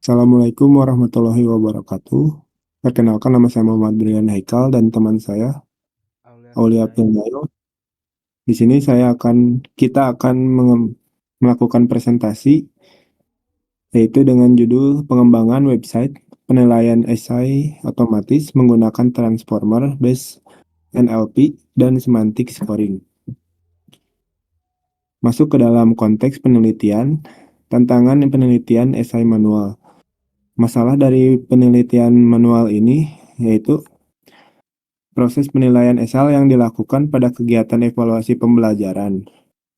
Assalamualaikum warahmatullahi wabarakatuh. Perkenalkan, nama saya Muhammad Brian Haikal dan teman saya Aulia Aulia Firdaus. Primayo. Di sini kita akan melakukan presentasi yaitu dengan judul pengembangan website penilaian esai otomatis menggunakan transformer based NLP dan semantic scoring. Masuk ke dalam konteks penelitian, tantangan penelitian esai manual. Masalah dari penelitian manual ini yaitu proses penilaian esal yang dilakukan pada kegiatan evaluasi pembelajaran,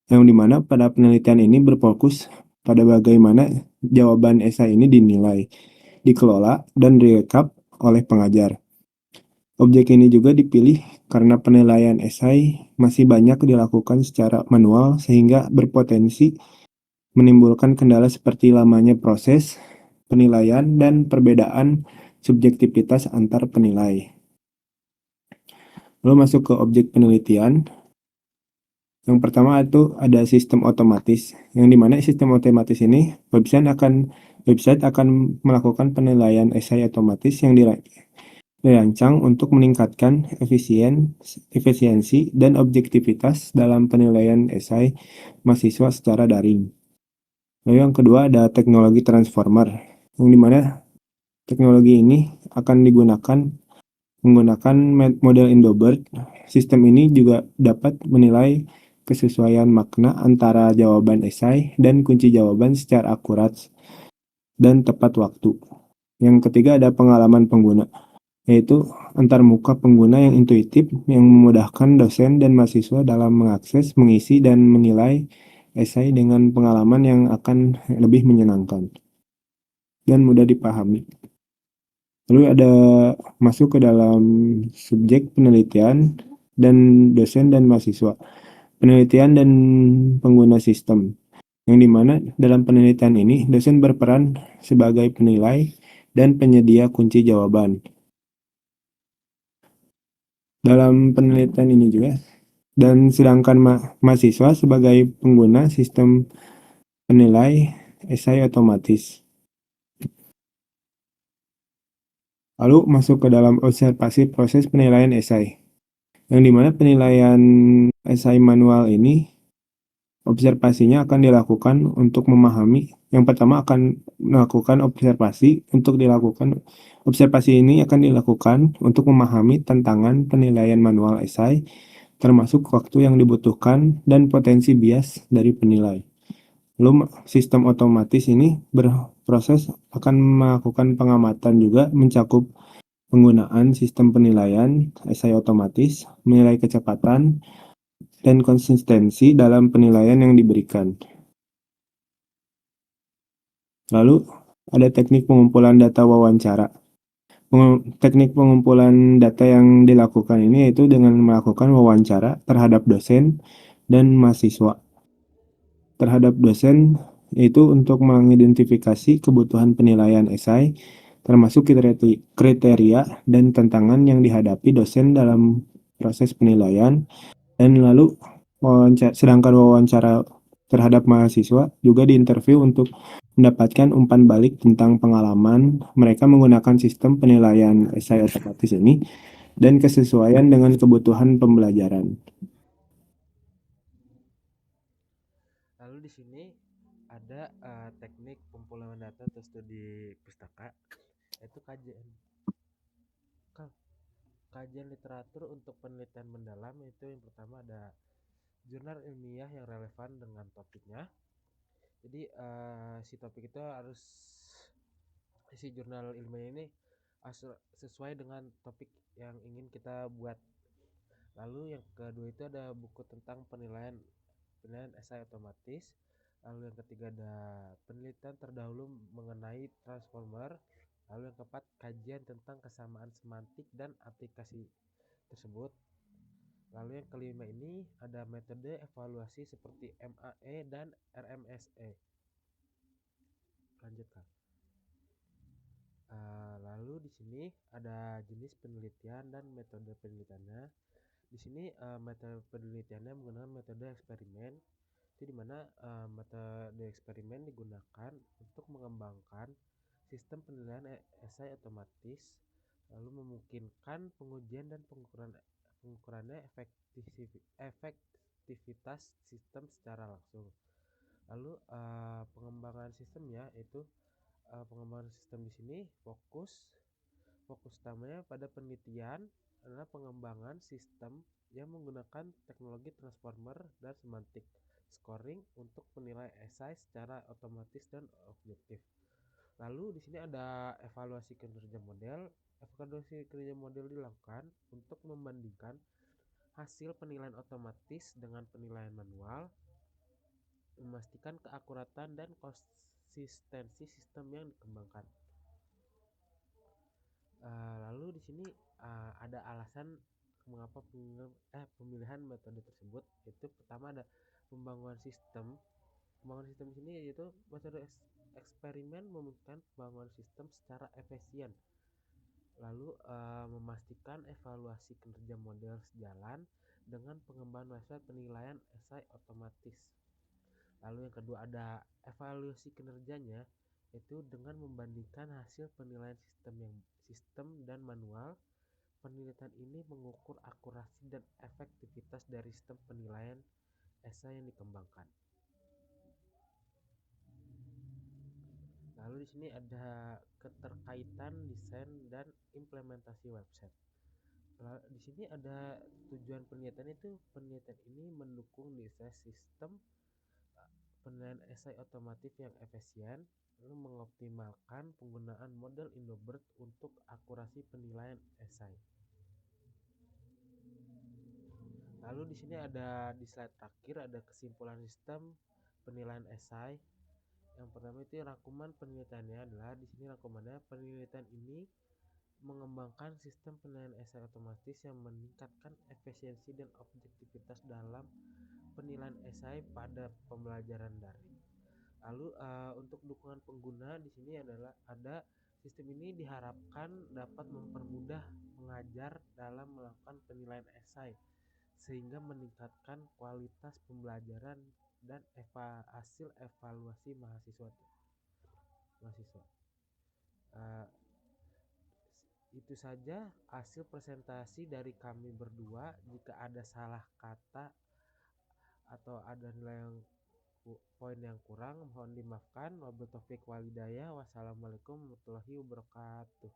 yang dimana pada penelitian ini berfokus pada bagaimana jawaban esai ini dinilai, dikelola, dan direkap oleh pengajar. Objek ini juga dipilih karena penilaian esai masih banyak dilakukan secara manual sehingga berpotensi menimbulkan kendala seperti lamanya proses penilaian dan perbedaan subjektivitas antar penilai. Lalu masuk ke objek penelitian. Yang pertama itu ada sistem otomatis, yang dimana sistem otomatis ini website akan melakukan penilaian esai otomatis yang dirancang untuk meningkatkan efisiensi dan objektivitas dalam penilaian esai mahasiswa secara daring. Lalu yang kedua ada teknologi transformer, yang dimana teknologi ini akan digunakan menggunakan model Indobert. Sistem ini juga dapat menilai kesesuaian makna antara jawaban esai dan kunci jawaban secara akurat dan tepat waktu. Yang ketiga ada pengalaman pengguna, yaitu antarmuka pengguna yang intuitif yang memudahkan dosen dan mahasiswa dalam mengakses, mengisi, dan menilai esai dengan pengalaman yang akan lebih menyenangkan dan mudah dipahami. Lalu ada masuk ke dalam subjek penelitian dan dosen dan mahasiswa. Penelitian dan pengguna sistem, yang dimana dalam penelitian ini dosen berperan sebagai penilai dan penyedia kunci jawaban. Dalam penelitian ini juga, dan sedangkan mahasiswa sebagai pengguna sistem penilai esai otomatis. Lalu masuk ke dalam observasi proses penilaian esai, yang dimana penilaian esai manual ini observasinya akan dilakukan untuk memahami. Yang pertama akan melakukan observasi ini akan dilakukan untuk memahami tantangan penilaian manual esai, termasuk waktu yang dibutuhkan dan potensi bias dari penilai. Lalu sistem otomatis ini berproses akan melakukan pengamatan juga mencakup penggunaan sistem penilaian esai otomatis, menilai kecepatan, dan konsistensi dalam penilaian yang diberikan. Lalu ada teknik pengumpulan data wawancara. Teknik pengumpulan data yang dilakukan ini yaitu dengan melakukan wawancara terhadap dosen dan mahasiswa. Terhadap dosen yaitu untuk mengidentifikasi kebutuhan penilaian esai, termasuk kriteria dan tantangan yang dihadapi dosen dalam proses penilaian. Dan lalu sedangkan wawancara terhadap mahasiswa juga diinterview untuk mendapatkan umpan balik tentang pengalaman mereka menggunakan sistem penilaian esai otomatis ini dan kesesuaian dengan kebutuhan pembelajaran. Lalu di sini ada teknik pengumpulan data atau studi pustaka, yaitu kajian literatur untuk penelitian mendalam. Itu yang pertama ada jurnal ilmiah yang relevan dengan topiknya. Jadi si topik itu harus si jurnal ilmiah ini sesuai dengan topik yang ingin kita buat. Lalu yang kedua itu ada buku tentang penilaian esai otomatis. Lalu yang ketiga ada penelitian terdahulu mengenai transformer. Lalu yang keempat kajian tentang kesamaan semantik dan aplikasi tersebut. Lalu yang kelima ini ada metode evaluasi seperti MAE dan RMSE. Lanjutkan. Lalu di sini ada jenis penelitian dan metode penelitiannya. Di sini metode penelitiannya menggunakan metode eksperimen. Itu di mana metode eksperimen digunakan untuk mengembangkan sistem penilaian esai otomatis, lalu memungkinkan pengujian dan pengukurannya efektivitas sistem secara langsung. Lalu pengembangan sistemnya itu pengembangan sistem di sini fokus utamanya pada penelitian adalah pengembangan sistem yang menggunakan teknologi transformer dan semantic scoring untuk menilai esai secara otomatis dan objektif. Lalu di sini ada evaluasi kinerja model. Evaluasi kinerja model dilakukan untuk membandingkan hasil penilaian otomatis dengan penilaian manual, memastikan keakuratan dan konsistensi sistem yang dikembangkan. Lalu di sini ada alasan mengapa pemilihan metode tersebut. Itu pertama ada pembangunan sistem. Pembangunan sistem di sini yaitu metode eksperimen memungkinkan pembangunan sistem secara efisien. Lalu memastikan evaluasi kinerja model sejalan dengan pengembangan metode penilaian esai otomatis. Lalu yang kedua ada evaluasi kinerjanya, yaitu dengan membandingkan hasil penilaian sistem dan manual. Penelitian ini mengukur akurasi dan efektivitas dari sistem penilaian esai yang dikembangkan. Lalu di sini ada keterkaitan desain dan implementasi website. Di sini ada tujuan penelitian itu, penelitian ini mendukung desain sistem penilaian esai otomatis yang efisien, lalu mengoptimalkan penggunaan model Indobird untuk akurasi penilaian esai. Lalu di sini ada di slide terakhir ada kesimpulan sistem penilaian esai. Yang pertama itu rangkuman penelitiannya adalah di sini rangkumannya penelitian ini mengembangkan sistem penilaian esai otomatis yang meningkatkan efisiensi dan objektivitas dalam penilaian esai pada pembelajaran daring. Lalu untuk dukungan pengguna di sini adalah ada sistem ini diharapkan dapat mempermudah pengajar dalam melakukan penilaian esai sehingga meningkatkan kualitas pembelajaran dan hasil evaluasi mahasiswa. Itu saja hasil presentasi dari kami berdua. Jika ada salah kata atau ada nilai poin yang kurang mohon dimaafkan. Wabillahi taufiq walhidayah. Wassalamualaikum warahmatullahi wabarakatuh.